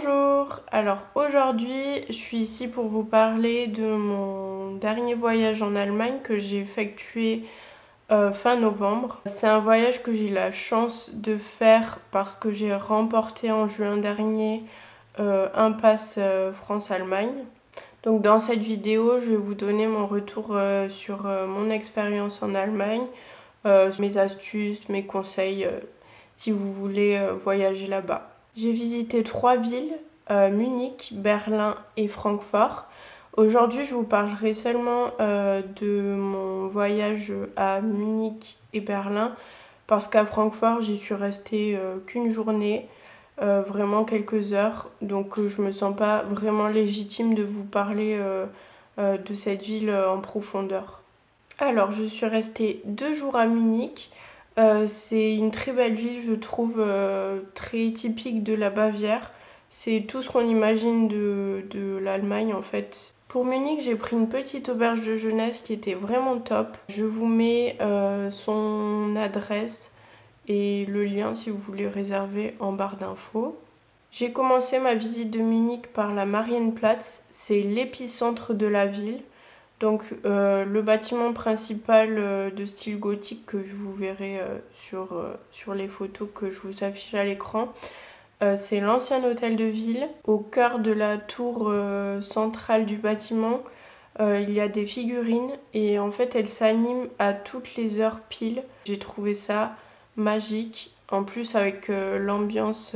Bonjour, alors aujourd'hui je suis ici pour vous parler de mon dernier voyage en Allemagne que j'ai effectué fin novembre. C'est un voyage que j'ai eu la chance de faire parce que j'ai remporté en juin dernier un pass France-Allemagne. Donc dans cette vidéo je vais vous donner mon retour sur mon expérience en Allemagne, mes astuces, mes conseils si vous voulez voyager là-bas. J'ai visité 3 villes, Munich, Berlin et Francfort. Aujourd'hui, je vous parlerai seulement de mon voyage à Munich et Berlin parce qu'à Francfort, j'y suis restée qu'une journée, vraiment quelques heures. Donc je me sens pas vraiment légitime de vous parler de cette ville en profondeur. Alors, je suis restée 2 jours à Munich. C'est une très belle ville, je trouve, très typique de la Bavière. C'est tout ce qu'on imagine de l'Allemagne en fait. Pour Munich, j'ai pris une petite auberge de jeunesse qui était vraiment top. Je vous mets son adresse et le lien si vous voulez réserver en barre d'infos. J'ai commencé ma visite de Munich par la Marienplatz, c'est l'épicentre de la ville. Donc le bâtiment principal de style gothique que vous verrez sur les photos que je vous affiche à l'écran, c'est l'ancien hôtel de ville. Au cœur de la tour centrale du bâtiment, il y a des figurines et en fait elles s'animent à toutes les heures pile. J'ai trouvé ça magique, en plus avec l'ambiance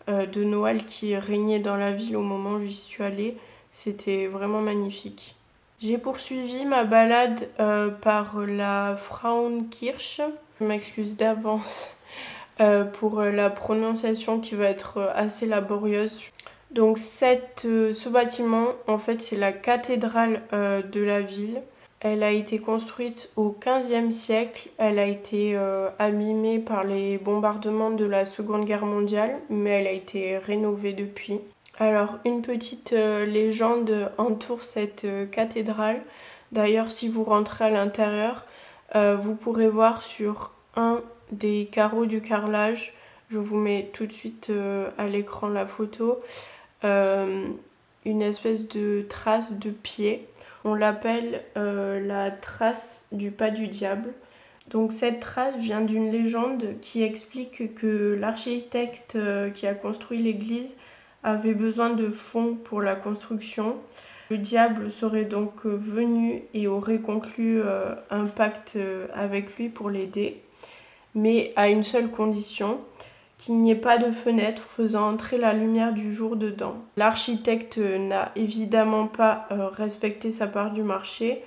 de Noël qui régnait dans la ville au moment où j'y suis allée, c'était vraiment magnifique. J'ai poursuivi ma balade par la Frauenkirche. Je m'excuse d'avance pour la prononciation qui va être assez laborieuse. Donc ce bâtiment, en fait, c'est la cathédrale de la ville. Elle a été construite au XVe siècle. Elle a été abîmée par les bombardements de la Seconde Guerre mondiale, mais elle a été rénovée depuis. Alors, une petite légende entoure cette cathédrale. D'ailleurs, si vous rentrez à l'intérieur, vous pourrez voir sur un des carreaux du carrelage, je vous mets tout de suite à l'écran la photo, une espèce de trace de pied. On l'appelle la trace du pas du diable. Donc cette trace vient d'une légende qui explique que l'architecte qui a construit l'église avait besoin de fonds pour la construction. Le diable serait donc venu et aurait conclu un pacte avec lui pour l'aider, mais à une seule condition, qu'il n'y ait pas de fenêtre faisant entrer la lumière du jour dedans. L'architecte n'a évidemment pas respecté sa part du marché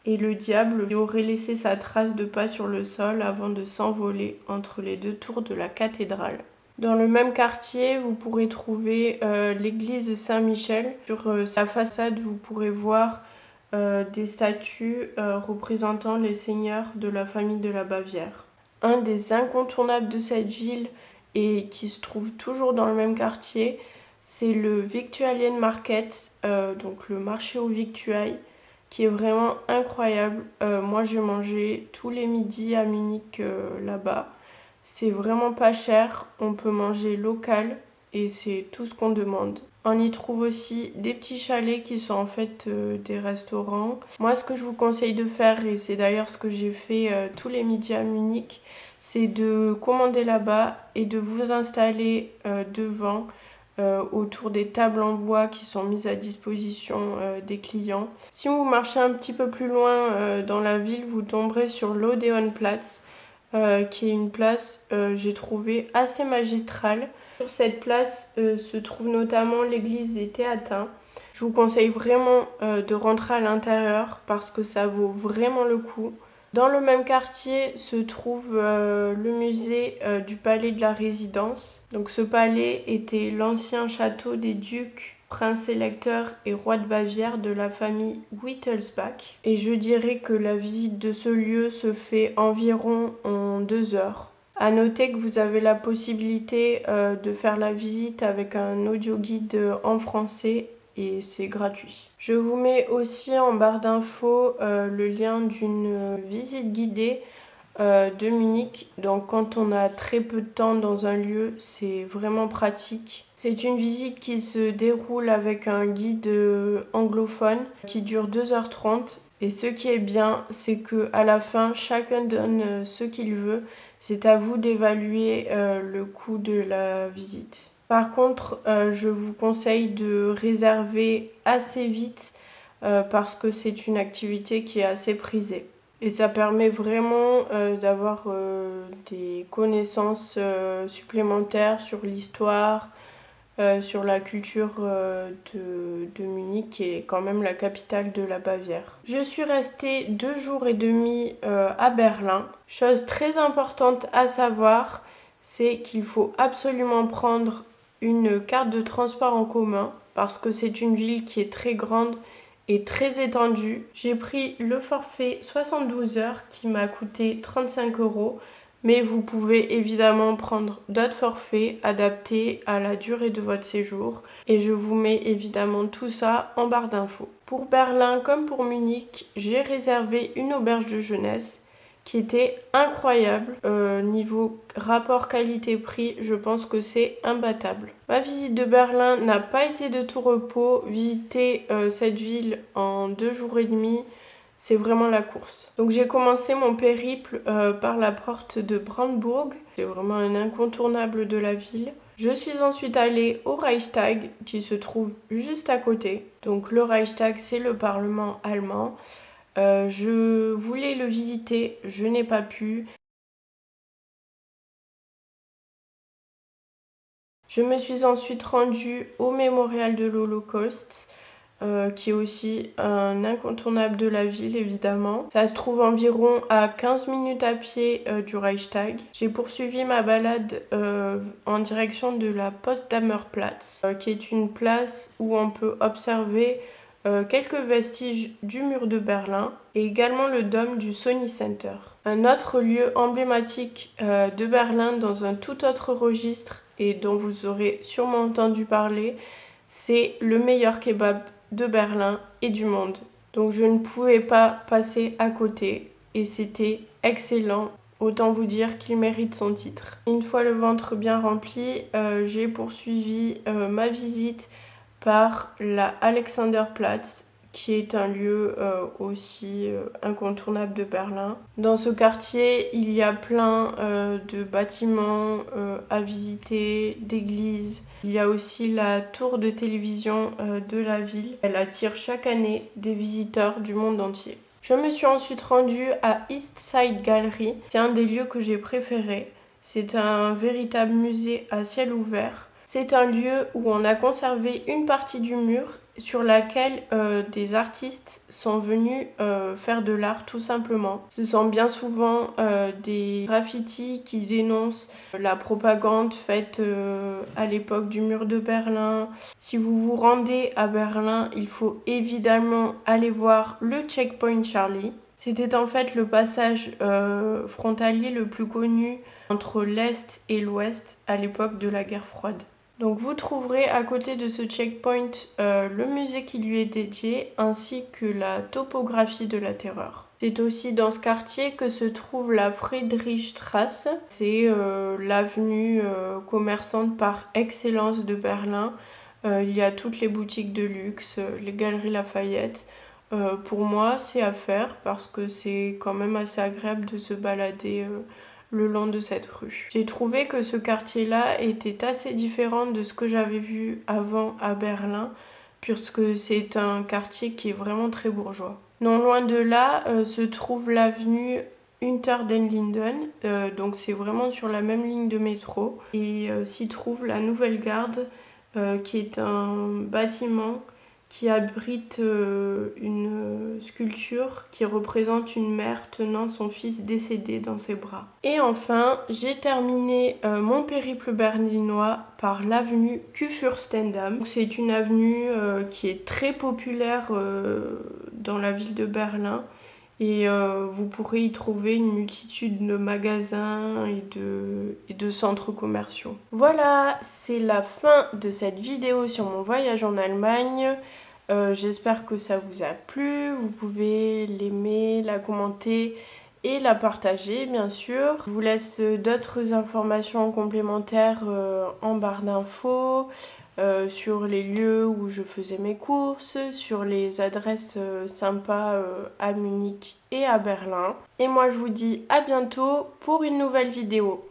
et le diable aurait laissé sa trace de pas sur le sol avant de s'envoler entre les deux tours de la cathédrale. Dans le même quartier, vous pourrez trouver l'église Saint-Michel. Sur sa façade, vous pourrez voir des statues représentant les seigneurs de la famille de la Bavière. Un des incontournables de cette ville et qui se trouve toujours dans le même quartier, c'est le Victualien Market, donc le marché aux victuailles, qui est vraiment incroyable. Moi, j'ai mangé tous les midis à Munich là-bas. C'est vraiment pas cher, on peut manger local et c'est tout ce qu'on demande. On y trouve aussi des petits chalets qui sont en fait des restaurants. Moi, ce que je vous conseille de faire, et c'est d'ailleurs ce que j'ai fait tous les midis à Munich, c'est de commander là-bas et de vous installer devant autour des tables en bois qui sont mises à disposition des clients. Si vous marchez un petit peu plus loin dans la ville, vous tomberez sur l'Odeonplatz, qui est une place, j'ai trouvé, assez magistrale. Sur cette place se trouve notamment l'église des Théatins. Je vous conseille vraiment de rentrer à l'intérieur parce que ça vaut vraiment le coup. Dans le même quartier se trouve le musée du palais de la Résidence. Donc ce palais était l'ancien château des ducs, princes électeurs et rois de Bavière de la famille Wittelsbach. Et je dirais que la visite de ce lieu se fait environ en 2 heures. À noter que vous avez la possibilité de faire la visite avec un audio guide en français et c'est gratuit. Je vous mets aussi en barre d'infos le lien d'une visite guidée de Munich. Donc quand on a très peu de temps dans un lieu, c'est vraiment pratique. C'est une visite qui se déroule avec un guide anglophone qui dure 2h30. Et ce qui est bien, c'est qu'à la fin, chacun donne ce qu'il veut. C'est à vous d'évaluer le coût de la visite. Par contre, je vous conseille de réserver assez vite parce que c'est une activité qui est assez prisée. Et ça permet vraiment d'avoir des connaissances supplémentaires sur l'histoire, sur la culture de Munich, qui est quand même la capitale de la Bavière. Je suis restée 2 jours et demi à Berlin. Chose très importante à savoir, c'est qu'il faut absolument prendre une carte de transport en commun parce que c'est une ville qui est très grande et très étendue. J'ai pris le forfait 72 heures qui m'a coûté 35 €. Mais vous pouvez évidemment prendre d'autres forfaits adaptés à la durée de votre séjour. Et je vous mets évidemment tout ça en barre d'infos. Pour Berlin comme pour Munich, j'ai réservé une auberge de jeunesse qui était incroyable. Niveau rapport qualité-prix, je pense que c'est imbattable. Ma visite de Berlin n'a pas été de tout repos. Visiter cette ville en 2 jours et demi, c'est vraiment la course. Donc j'ai commencé mon périple par la porte de Brandebourg. C'est vraiment un incontournable de la ville. Je suis ensuite allée au Reichstag qui se trouve juste à côté. Donc le Reichstag, c'est le parlement allemand. Je voulais le visiter, je n'ai pas pu. Je me suis ensuite rendue au mémorial de l'Holocauste. Qui est aussi un incontournable de la ville évidemment. Ça se trouve environ à 15 minutes à pied du Reichstag. J'ai poursuivi ma balade en direction de la Potsdamer Platz, qui est une place où on peut observer quelques vestiges du mur de Berlin et également le dôme du Sony Center. Un autre lieu emblématique de Berlin dans un tout autre registre et dont vous aurez sûrement entendu parler, c'est le meilleur kebab de Berlin et du monde. Donc je ne pouvais pas passer à côté et c'était excellent. Autant vous dire qu'il mérite son titre. Une fois le ventre bien rempli, j'ai poursuivi ma visite par la Alexanderplatz, qui est un lieu aussi incontournable de Berlin. Dans ce quartier, il y a plein de bâtiments à visiter, d'églises. Il y a aussi la tour de télévision de la ville. Elle attire chaque année des visiteurs du monde entier. Je me suis ensuite rendue à East Side Gallery. C'est un des lieux que j'ai préférés. C'est un véritable musée à ciel ouvert. C'est un lieu où on a conservé une partie du mur sur laquelle des artistes sont venus faire de l'art tout simplement. Ce sont bien souvent des graffitis qui dénoncent la propagande faite à l'époque du mur de Berlin. Si vous vous rendez à Berlin, il faut évidemment aller voir le Checkpoint Charlie. C'était en fait le passage frontalier le plus connu entre l'Est et l'Ouest à l'époque de la guerre froide. Donc vous trouverez à côté de ce checkpoint le musée qui lui est dédié ainsi que la topographie de la terreur. C'est aussi dans ce quartier que se trouve la Friedrichstraße. C'est l'avenue commerçante par excellence de Berlin. Il y a toutes les boutiques de luxe, les galeries Lafayette. Pour moi, c'est à faire parce que c'est quand même assez agréable de se balader le long de cette rue. J'ai trouvé que ce quartier-là était assez différent de ce que j'avais vu avant à Berlin, puisque c'est un quartier qui est vraiment très bourgeois. Non loin de là se trouve l'avenue Unter den Linden, donc c'est vraiment sur la même ligne de métro, et s'y trouve la Nouvelle Garde, qui est un bâtiment qui abrite une sculpture qui représente une mère tenant son fils décédé dans ses bras. Et enfin, j'ai terminé mon périple berlinois par l'avenue Kurfürstendamm. C'est une avenue qui est très populaire dans la ville de Berlin. Et vous pourrez y trouver une multitude de magasins et de centres commerciaux. Voilà, c'est la fin de cette vidéo sur mon voyage en Allemagne. J'espère que ça vous a plu. Vous pouvez l'aimer, la commenter et la partager bien sûr. Je vous laisse d'autres informations complémentaires en barre d'infos. Sur les lieux où je faisais mes courses, sur les adresses sympas à Munich et à Berlin. Et moi je vous dis à bientôt pour une nouvelle vidéo.